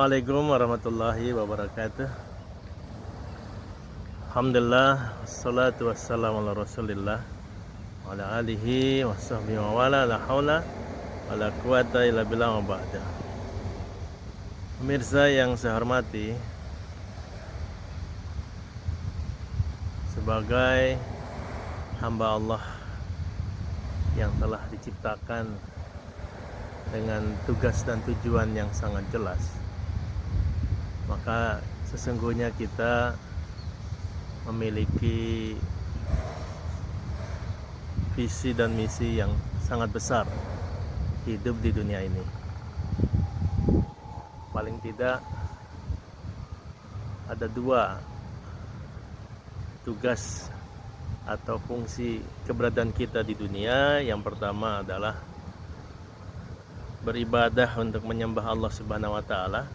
Assalamualaikum warahmatullahi wabarakatuh. Alhamdulillah, wassalatu wassalamu ala rasulillah wa ala alihi wa sahbihi wa wala la hawla wa la quwata illa billah wa ba'da. Pemirsa yang saya hormati, sebagai hamba Allah yang telah diciptakan dengan tugas dan tujuan yang sangat jelas, maka sesungguhnya kita memiliki visi dan misi yang sangat besar hidup di dunia ini. Paling tidak ada dua tugas atau fungsi keberadaan kita di dunia. Yang pertama adalah beribadah untuk menyembah Allah Subhanahu wa taala,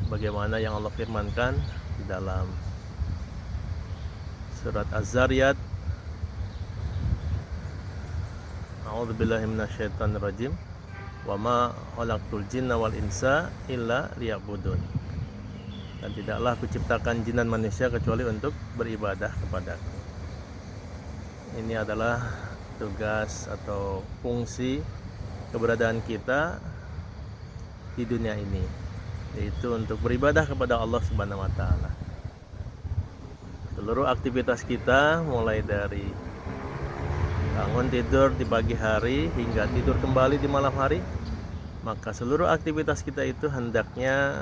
sebagaimana yang Allah firmankan di dalam surat Az-Zariyat, A'udzubillahi minasyaitonirrajim, wa ma khalaqtul jinna wal insa illa liya'budun. Dan tidaklah kuciptakan jin dan manusia kecuali untuk beribadah kepadaku. Ini adalah tugas atau fungsi keberadaan kita di dunia ini, yaitu untuk beribadah kepada Allah Subhanahu wa taala. Seluruh aktivitas kita, mulai dari bangun tidur di pagi hari hingga tidur kembali di malam hari, maka seluruh aktivitas kita itu hendaknya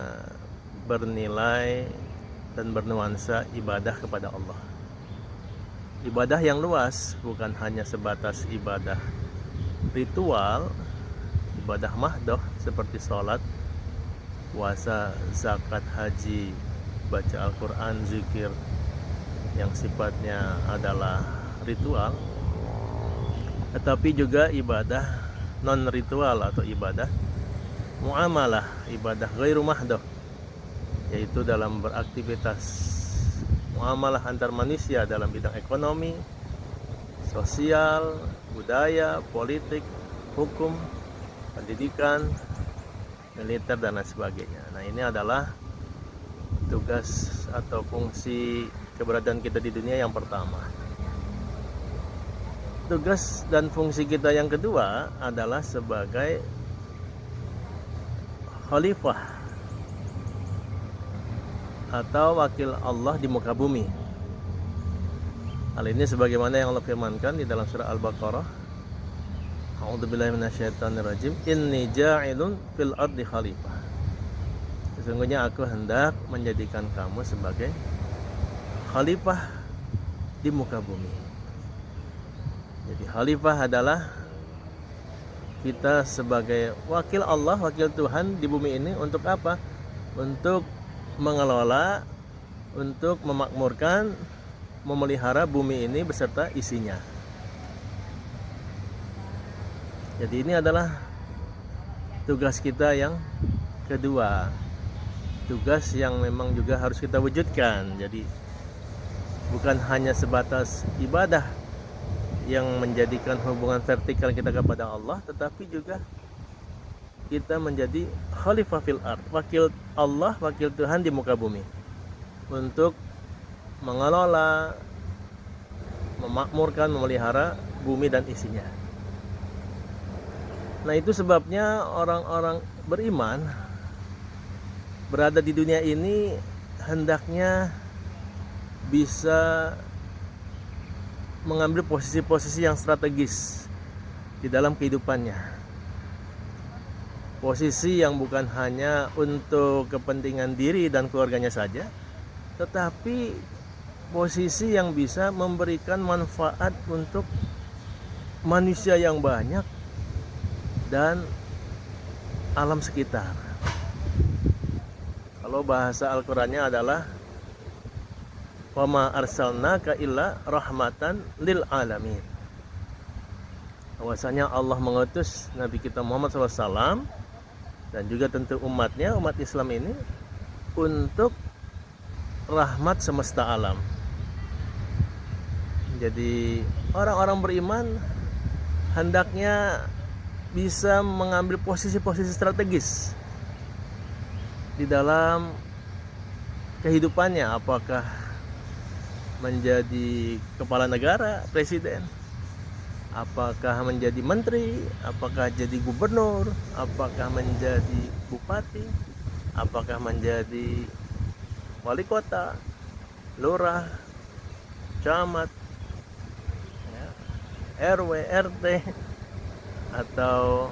bernilai dan bernuansa ibadah kepada Allah. Ibadah yang luas, bukan hanya sebatas ibadah ritual, ibadah mahdoh seperti sholat, puasa, zakat, haji, baca Al-Quran, zikir yang sifatnya adalah ritual, tetapi juga ibadah non-ritual atau ibadah muamalah, ibadah ghairu mahdoh, yaitu dalam beraktivitas muamalah antar manusia dalam bidang ekonomi, sosial, budaya, politik, hukum, pendidikan, militer, dan lain sebagainya. Nah, ini adalah tugas atau fungsi keberadaan kita di dunia yang pertama. Tugas dan fungsi kita yang kedua adalah sebagai khalifah atau wakil Allah di muka bumi. Hal ini sebagaimana yang Allah firmankan di dalam surah Al-Baqarah, A'udzubillahi minasyaitonirrajim, inni ja'ilun fil ardi khalifah. Sesungguhnya aku hendak menjadikan kamu sebagai khalifah di muka bumi. Jadi khalifah adalah kita sebagai wakil Allah, wakil Tuhan di bumi ini. Untuk apa? Untuk mengelola, untuk memakmurkan, memelihara bumi ini beserta isinya. Jadi ini adalah tugas kita yang kedua, tugas yang memang juga harus kita wujudkan. Jadi bukan hanya sebatas ibadah yang menjadikan hubungan vertikal kita kepada Allah, tetapi juga kita menjadi khalifah fil ard, wakil Allah, wakil Tuhan di muka bumi, untuk mengelola, memakmurkan, memelihara bumi dan isinya. Nah, itu sebabnya orang-orang beriman berada di dunia ini hendaknya bisa mengambil posisi-posisi yang strategis di dalam kehidupannya. Posisi yang bukan hanya untuk kepentingan diri dan keluarganya saja, tetapi posisi yang bisa memberikan manfaat untuk manusia yang banyak dan alam sekitar. Kalau bahasa Al-Qur'annya adalah wa ma arsalnaka illa rahmatan lil alamin. Bahwasanya Allah mengutus Nabi kita Muhammad SAW dan juga tentu umatnya, umat Islam ini, untuk rahmat semesta alam. Jadi orang-orang beriman hendaknya bisa mengambil posisi-posisi strategis di dalam kehidupannya, apakah menjadi kepala negara, presiden, apakah menjadi menteri, apakah jadi gubernur, apakah menjadi bupati, apakah menjadi wali kota, lurah, camat, ya, RW, RT, atau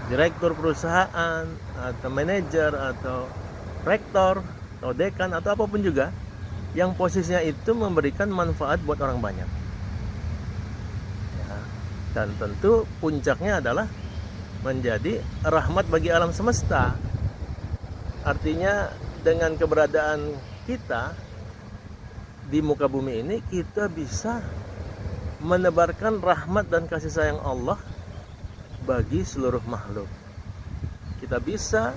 direktur perusahaan, atau manajer, atau rektor, atau dekan, atau apapun juga yang posisinya itu memberikan manfaat buat orang banyak, ya. Dan tentu puncaknya adalah menjadi rahmat bagi alam semesta. Artinya dengan keberadaan kita di muka bumi ini, kita bisa menebarkan rahmat dan kasih sayang Allah bagi seluruh makhluk. Kita bisa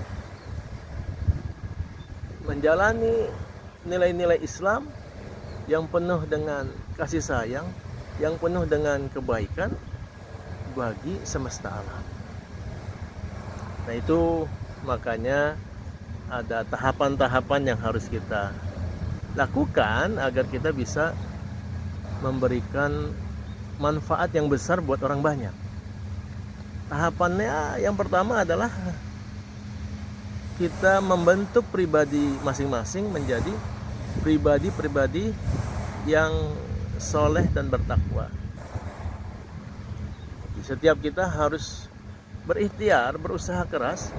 menjalani nilai-nilai Islam yang penuh dengan kasih sayang, yang penuh dengan kebaikan bagi semesta alam. Nah, itu makanya ada tahapan-tahapan yang harus kita lakukan agar kita bisa memberikan manfaat yang besar buat orang banyak. Tahapannya yang pertama adalah kita membentuk pribadi masing-masing menjadi pribadi-pribadi yang soleh dan bertakwa. Setiap kita harus berikhtiar, berusaha keras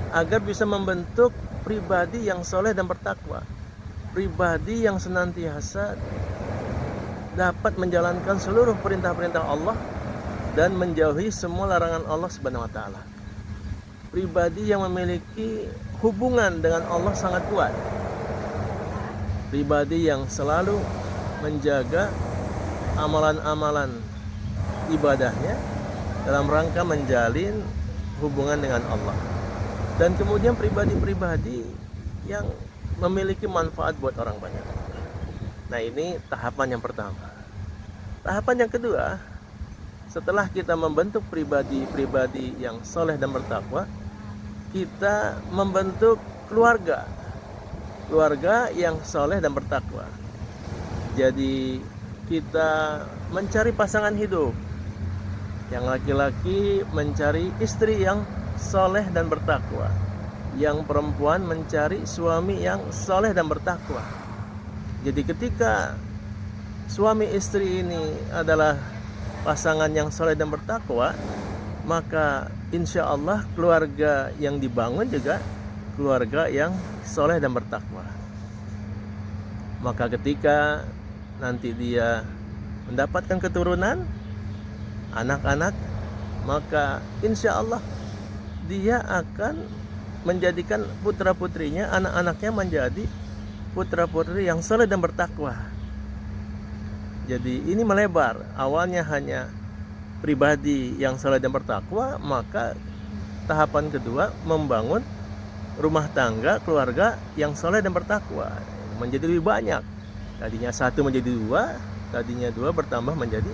agar bisa membentuk pribadi yang soleh dan bertakwa, pribadi yang senantiasa dapat menjalankan seluruh perintah-perintah Allah dan menjauhi semua larangan Allah Subhanahu wa taala. Pribadi yang memiliki hubungan dengan Allah sangat kuat. Pribadi yang selalu menjaga amalan-amalan ibadahnya dalam rangka menjalin hubungan dengan Allah. Dan kemudian pribadi-pribadi yang memiliki manfaat buat orang banyak. Nah, ini tahapan yang pertama. Tahapan yang kedua, setelah kita membentuk pribadi-pribadi yang soleh dan bertakwa, kita membentuk keluarga yang soleh dan bertakwa. Jadi kita mencari pasangan hidup. Yang laki-laki mencari istri yang soleh dan bertakwa, yang perempuan mencari suami yang soleh dan bertakwa. Jadi ketika suami istri ini adalah pasangan yang soleh dan bertakwa, maka insya Allah keluarga yang dibangun juga keluarga yang soleh dan bertakwa. Maka ketika nanti dia mendapatkan keturunan, anak-anak, maka insya Allah dia akan menjadikan putra-putrinya, anak-anaknya menjadi putra-putri yang soleh dan bertakwa. Jadi ini melebar. Awalnya hanya pribadi yang soleh dan bertakwa, maka tahapan kedua membangun rumah tangga, keluarga yang soleh dan bertakwa menjadi lebih banyak. Tadinya satu menjadi dua, tadinya dua bertambah menjadi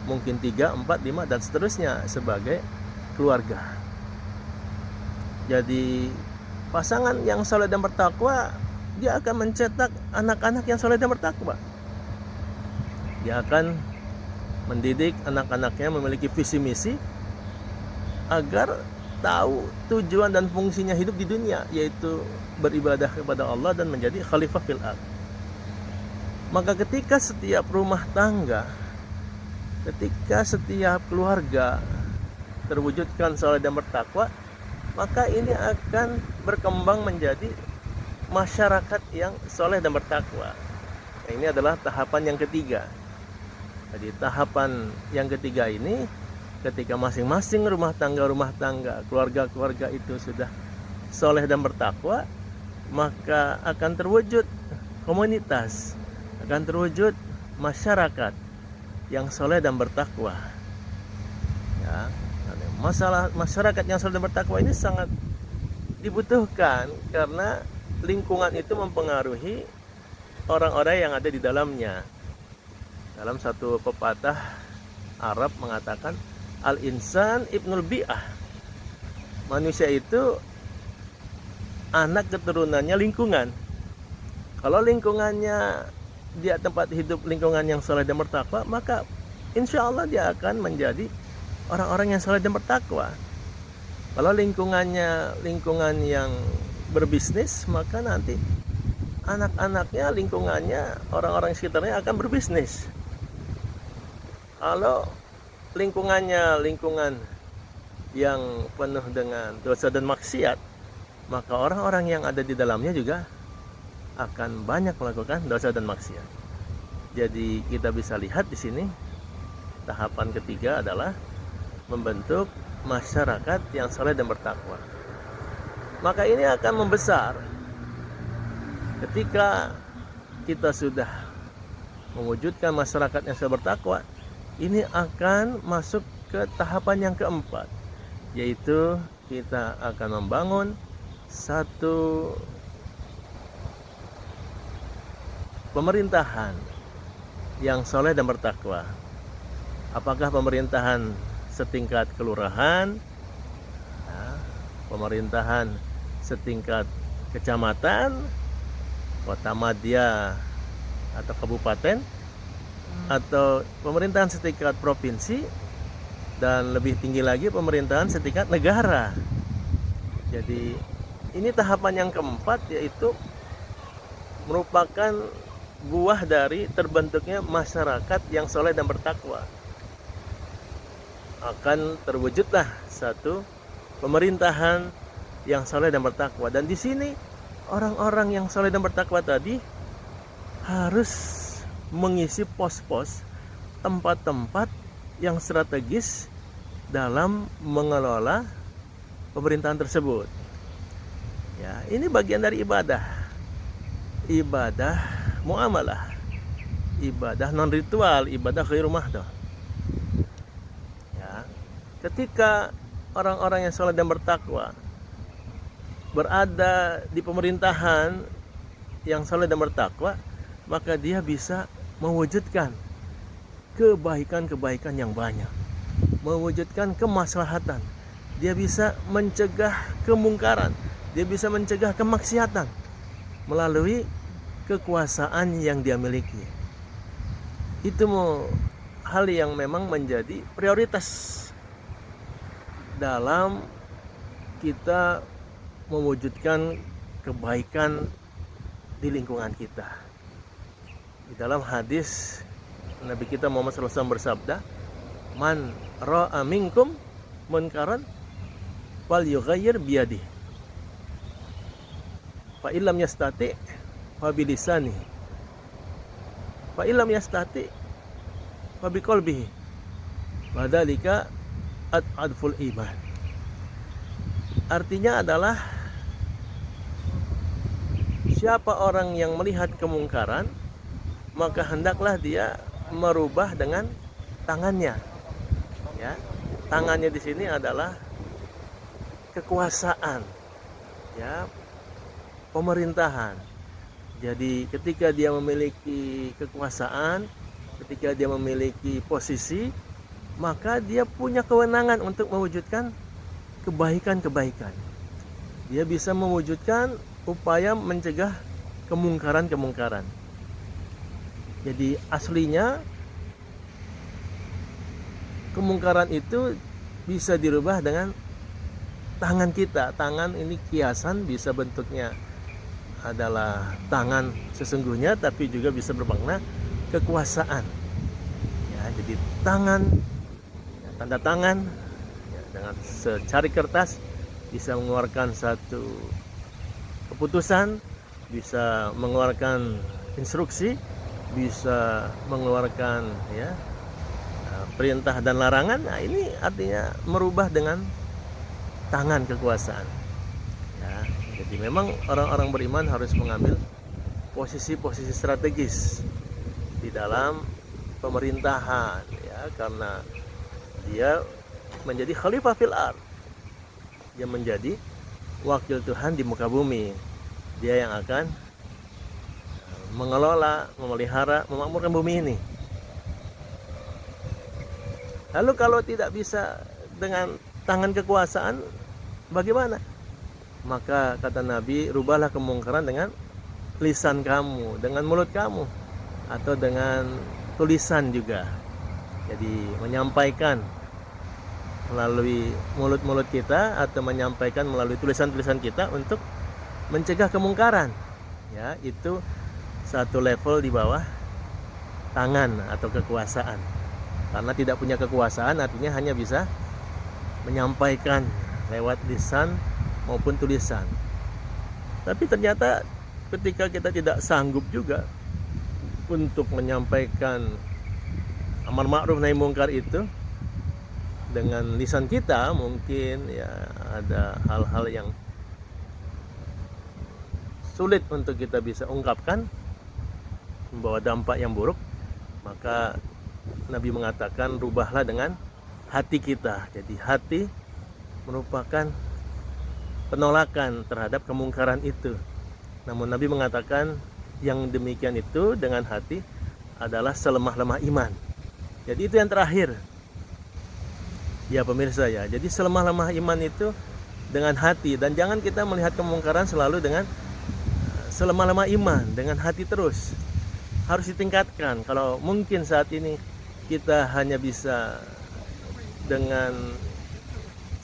mungkin 3, 4, 5 dan seterusnya sebagai keluarga. Jadi pasangan yang soleh dan bertakwa, dia akan mencetak anak-anak yang soleh dan bertakwa. Dia akan mendidik anak-anaknya memiliki visi misi agar tahu tujuan dan fungsinya hidup di dunia, yaitu beribadah kepada Allah dan menjadi khalifah fil ardh. Maka ketika setiap rumah tangga, ketika setiap keluarga terwujudkan soleh dan bertakwa, maka ini akan berkembang menjadi masyarakat yang soleh dan bertakwa. Nah, ini adalah tahapan yang ketiga. Jadi tahapan yang ketiga ini, ketika masing-masing rumah tangga, keluarga-keluarga itu sudah soleh dan bertakwa, maka akan terwujud komunitas, akan terwujud masyarakat yang soleh dan bertakwa. Ya, masalah masyarakat yang soleh dan bertakwa ini sangat dibutuhkan karena lingkungan itu mempengaruhi orang-orang yang ada di dalamnya. Dalam satu pepatah Arab mengatakan al-insan ibnul bi'ah. Manusia itu anak keturunannya lingkungan. Kalau lingkungannya dia tempat hidup lingkungan yang saleh dan bertakwa, maka insya Allah dia akan menjadi orang-orang yang saleh dan bertakwa. Kalau lingkungannya lingkungan yang berbisnis, maka nanti anak-anaknya, lingkungannya, orang-orang sekitarnya akan berbisnis. Kalau lingkungannya lingkungan yang penuh dengan dosa dan maksiat, maka orang-orang yang ada di dalamnya juga akan banyak melakukan dosa dan maksiat. Jadi kita bisa lihat di sini tahapan ketiga adalah membentuk masyarakat yang saleh dan bertakwa. Maka ini akan membesar ketika kita sudah mewujudkan masyarakat yang saleh bertakwa. Ini akan masuk ke tahapan yang keempat, yaitu kita akan membangun satu pemerintahan yang soleh dan bertakwa. Apakah pemerintahan setingkat kelurahan, pemerintahan setingkat kecamatan, kota madya atau kabupaten, atau pemerintahan setingkat provinsi, dan lebih tinggi lagi pemerintahan setingkat negara. Jadi ini tahapan yang keempat, yaitu merupakan buah dari terbentuknya masyarakat yang soleh dan bertakwa. Akan terwujudlah satu pemerintahan yang soleh dan bertakwa. Dan di sini orang-orang yang soleh dan bertakwa tadi harus mengisi pos-pos, tempat-tempat yang strategis dalam mengelola pemerintahan tersebut. Ya, ini bagian dari ibadah muamalah, ibadah non ritual, ibadah ghairu mahdoh. Ya, ketika orang-orang yang saleh dan bertakwa berada di pemerintahan yang saleh dan bertakwa, maka dia bisa mewujudkan kebaikan-kebaikan yang banyak, mewujudkan kemaslahatan. Dia bisa mencegah kemungkaran, dia bisa mencegah kemaksiatan melalui kekuasaan yang dia miliki. Itu hal yang memang menjadi prioritas dalam kita mewujudkan kebaikan di lingkungan kita. Di dalam hadis Nabi kita Muhammad SAW bersabda, "Man ra'a minkum munkaran falyughayyir biyadihi. Fa illam yastati fa bilisanihi. Fa illam yastati fa biqalbihi. Wa dzalika adful iman." Artinya adalah siapa orang yang melihat kemungkaran, maka hendaklah dia merubah dengan tangannya. Ya, tangannya di sini adalah kekuasaan, ya, pemerintahan. Jadi ketika dia memiliki kekuasaan, ketika dia memiliki posisi, maka dia punya kewenangan untuk mewujudkan kebaikan-kebaikan. Dia bisa mewujudkan upaya mencegah kemungkaran-kemungkaran. Jadi aslinya kemungkaran itu bisa dirubah dengan tangan kita. Tangan ini kiasan, bisa bentuknya adalah tangan sesungguhnya, tapi juga bisa bermakna kekuasaan. Ya, jadi tangan, ya, tanda tangan, ya, dengan secari kertas bisa mengeluarkan satu keputusan, bisa mengeluarkan instruksi, bisa mengeluarkan, ya, perintah dan larangan. Nah, ini artinya merubah dengan tangan kekuasaan. Ya, jadi memang orang-orang beriman harus mengambil posisi-posisi strategis di dalam pemerintahan, ya, karena dia menjadi khalifah fil ard. Dia menjadi wakil Tuhan di muka bumi. Dia yang akan mengelola, memelihara, memakmurkan bumi ini. Lalu kalau tidak bisa dengan tangan kekuasaan, bagaimana? Maka kata Nabi, rubahlah kemungkaran dengan lisan kamu, dengan mulut kamu, atau dengan tulisan juga. Jadi menyampaikan melalui mulut-mulut kita atau menyampaikan melalui tulisan-tulisan kita untuk mencegah kemungkaran. Ya, itu satu level di bawah tangan atau kekuasaan. Karena tidak punya kekuasaan artinya hanya bisa menyampaikan lewat lisan maupun tulisan. Tapi ternyata ketika kita tidak sanggup juga untuk menyampaikan amar ma'ruf nahi mungkar itu dengan lisan kita, mungkin ya ada hal-hal yang sulit untuk kita bisa ungkapkan, membawa dampak yang buruk. Maka Nabi mengatakan rubahlah dengan hati kita. Jadi hati merupakan penolakan terhadap kemungkaran itu. Namun Nabi mengatakan yang demikian itu dengan hati adalah selemah-lemah iman. Jadi itu yang terakhir. Ya pemirsa ya, jadi selemah-lemah iman itu dengan hati. Dan jangan kita melihat kemungkaran selalu dengan selemah-lemah iman, dengan hati terus. Harus ditingkatkan. Kalau mungkin saat ini kita hanya bisa dengan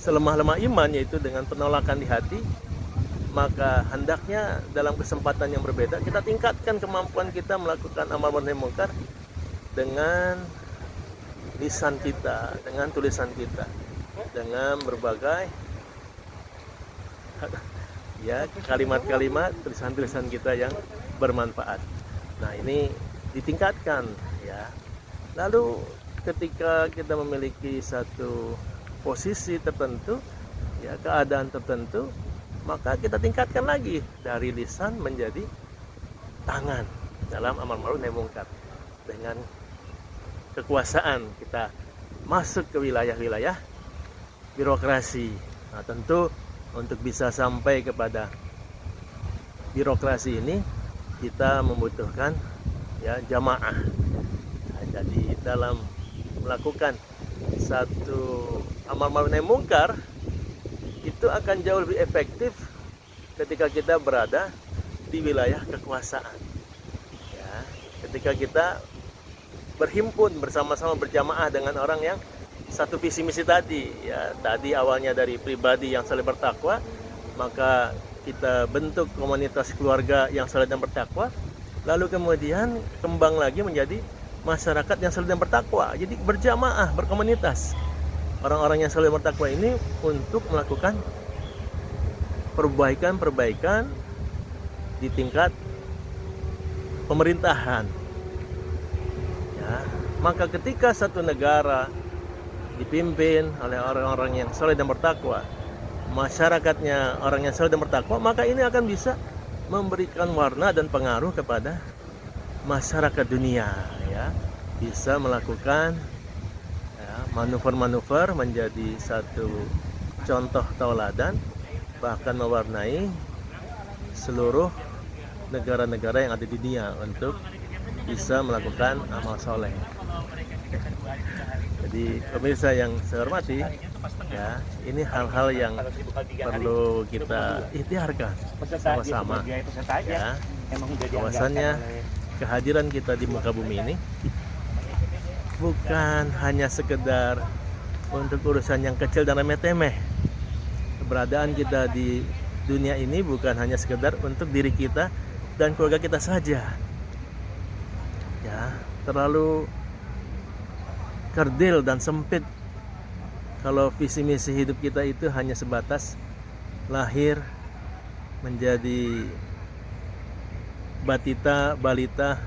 selemah-lemah iman, yaitu dengan penolakan di hati, maka hendaknya dalam kesempatan yang berbeda kita tingkatkan kemampuan kita melakukan amar ma'ruf nahi mungkar dengan lisan kita, dengan tulisan kita, dengan berbagai ya kalimat-kalimat, tulisan-tulisan kita yang bermanfaat. Nah, ini ditingkatkan ya. Lalu ketika kita memiliki satu posisi tertentu, ya keadaan tertentu, maka kita tingkatkan lagi dari lisan menjadi tangan dalam amar ma'ruf nahi mungkar. Dengan kekuasaan kita masuk ke wilayah-wilayah birokrasi. Nah, tentu untuk bisa sampai kepada birokrasi ini kita membutuhkan ya jamaah. Nah, jadi dalam melakukan satu amar ma'ruf nahi mungkar itu akan jauh lebih efektif ketika kita berada di wilayah kekuasaan. Ya, ketika kita berhimpun bersama-sama berjamaah dengan orang yang satu visi misi tadi. Ya, tadi awalnya dari pribadi yang saling bertakwa, maka kita bentuk komunitas keluarga yang saling dan bertakwa, lalu kemudian kembang lagi menjadi masyarakat yang saling dan bertakwa. Jadi berjamaah, berkomunitas. Orang-orang yang saling bertakwa ini untuk melakukan perbaikan-perbaikan di tingkat pemerintahan. Ya, maka ketika satu negara dipimpin oleh orang-orang yang saleh dan bertakwa, masyarakatnya orang yang saleh dan bertakwa, maka ini akan bisa memberikan warna dan pengaruh kepada masyarakat dunia. Ya, bisa melakukan ya, manuver-manuver menjadi satu contoh tauladan, bahkan mewarnai seluruh negara-negara yang ada di dunia untuk bisa melakukan amal soleh. Jadi pemirsa yang saya hormati, ya ini hal-hal yang perlu kita ikhtiarkan sama-sama. Ya, bahwasannya kehadiran kita di muka bumi ini bukan hanya sekedar untuk urusan yang kecil dan remeh-temeh. Keberadaan kita di dunia ini bukan hanya sekedar untuk diri kita dan keluarga kita saja. Ya, terlalu kerdil dan sempit kalau visi misi hidup kita itu hanya sebatas lahir menjadi batita, balita,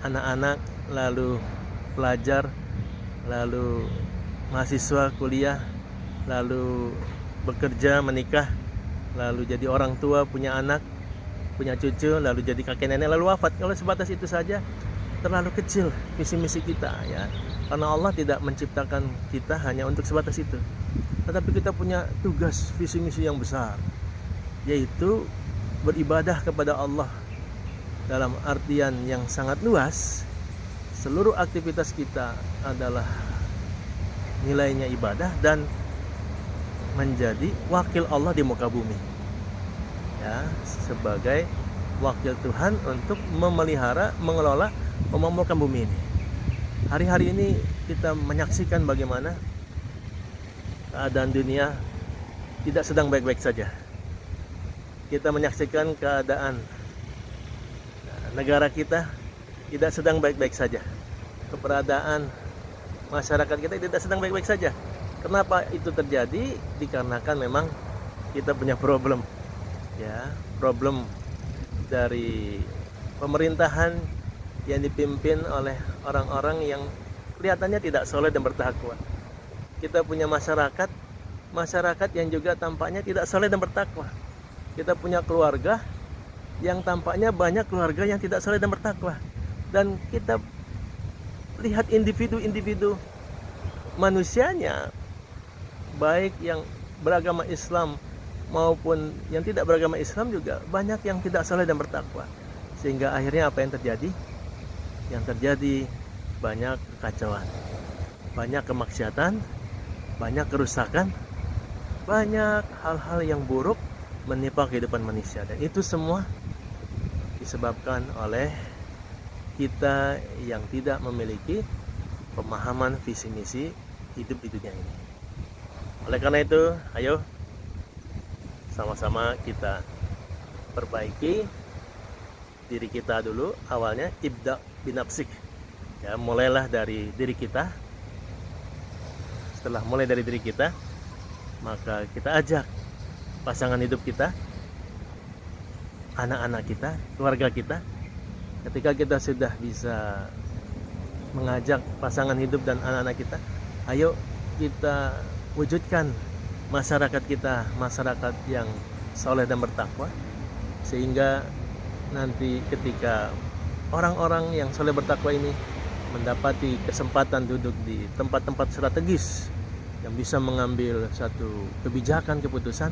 anak-anak, lalu pelajar, lalu mahasiswa kuliah, lalu bekerja, menikah, lalu jadi orang tua, punya anak, punya cucu, lalu jadi kakek nenek, lalu wafat. Kalau sebatas itu saja terlalu kecil visi misi kita, ya. Karena Allah tidak menciptakan kita hanya untuk sebatas itu. Tetapi kita punya tugas visi misi yang besar, yaitu beribadah kepada Allah dalam artian yang sangat luas. Seluruh aktivitas kita adalah nilainya ibadah, dan menjadi wakil Allah di muka bumi, ya, sebagai wakil Tuhan untuk memelihara, mengelola, memakmurkan bumi ini. Hari-hari ini kita menyaksikan bagaimana keadaan dunia tidak sedang baik-baik saja. Kita menyaksikan keadaan negara kita tidak sedang baik-baik saja. Keberadaan masyarakat kita tidak sedang baik-baik saja. Kenapa itu terjadi? Dikarenakan memang kita punya problem, ya, problem dari pemerintahan yang dipimpin oleh orang-orang yang kelihatannya tidak soleh dan bertakwa. Kita punya masyarakat yang juga tampaknya tidak soleh dan bertakwa. Kita punya keluarga yang tampaknya banyak keluarga yang tidak soleh dan bertakwa. Dan kita lihat individu-individu manusianya, baik yang beragama Islam maupun yang tidak beragama Islam, juga banyak yang tidak soleh dan bertakwa. Sehingga akhirnya apa yang terjadi? Yang terjadi banyak kekacauan, banyak kemaksiatan, banyak kerusakan, banyak hal-hal yang buruk menimpa kehidupan manusia. Dan itu semua disebabkan oleh kita yang tidak memiliki pemahaman visi misi hidup di dunia ini. Oleh karena itu, ayo sama-sama kita perbaiki diri kita dulu. Awalnya ibda binafsik, ya, mulailah dari diri kita. Setelah mulai dari diri kita, maka kita ajak pasangan hidup kita, anak-anak kita, keluarga kita. Ketika kita sudah bisa mengajak pasangan hidup dan anak-anak kita, ayo kita wujudkan masyarakat kita, masyarakat yang soleh dan bertakwa, sehingga nanti ketika orang-orang yang soleh bertakwa ini mendapati kesempatan duduk di tempat-tempat strategis yang bisa mengambil satu kebijakan, keputusan,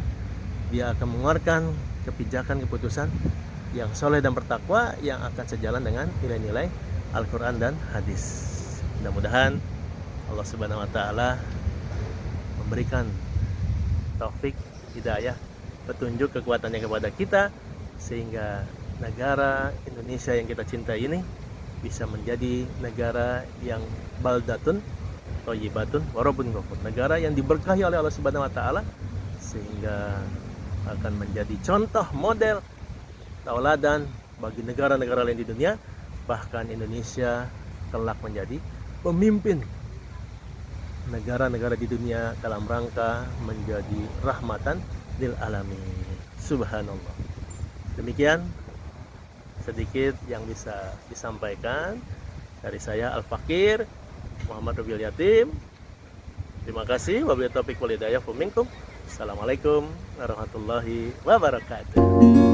dia akan mengeluarkan kebijakan, keputusan yang soleh dan bertakwa, yang akan sejalan dengan nilai-nilai Al-Quran dan hadis. Mudah-mudahan Allah Subhanahu wa Ta'ala memberikan taufik, hidayah, petunjuk, kekuatannya kepada kita, sehingga negara Indonesia yang kita cintai ini bisa menjadi negara yang baldatun thayyibatun warabun ghafur, negara yang diberkahi oleh Allah Subhanahu wa Ta'ala, sehingga akan menjadi contoh, model, tauladan bagi negara-negara lain di dunia. Bahkan Indonesia kelak menjadi pemimpin negara-negara di dunia dalam rangka menjadi rahmatan lil alamin. Subhanallah. Demikian sedikit yang bisa disampaikan dari saya, Al-Fakir Muhammad Rubiul Yatim. Terima kasih. Wabillahi taufiq wal hidayah minkum. Assalamualaikum warahmatullahi wabarakatuh.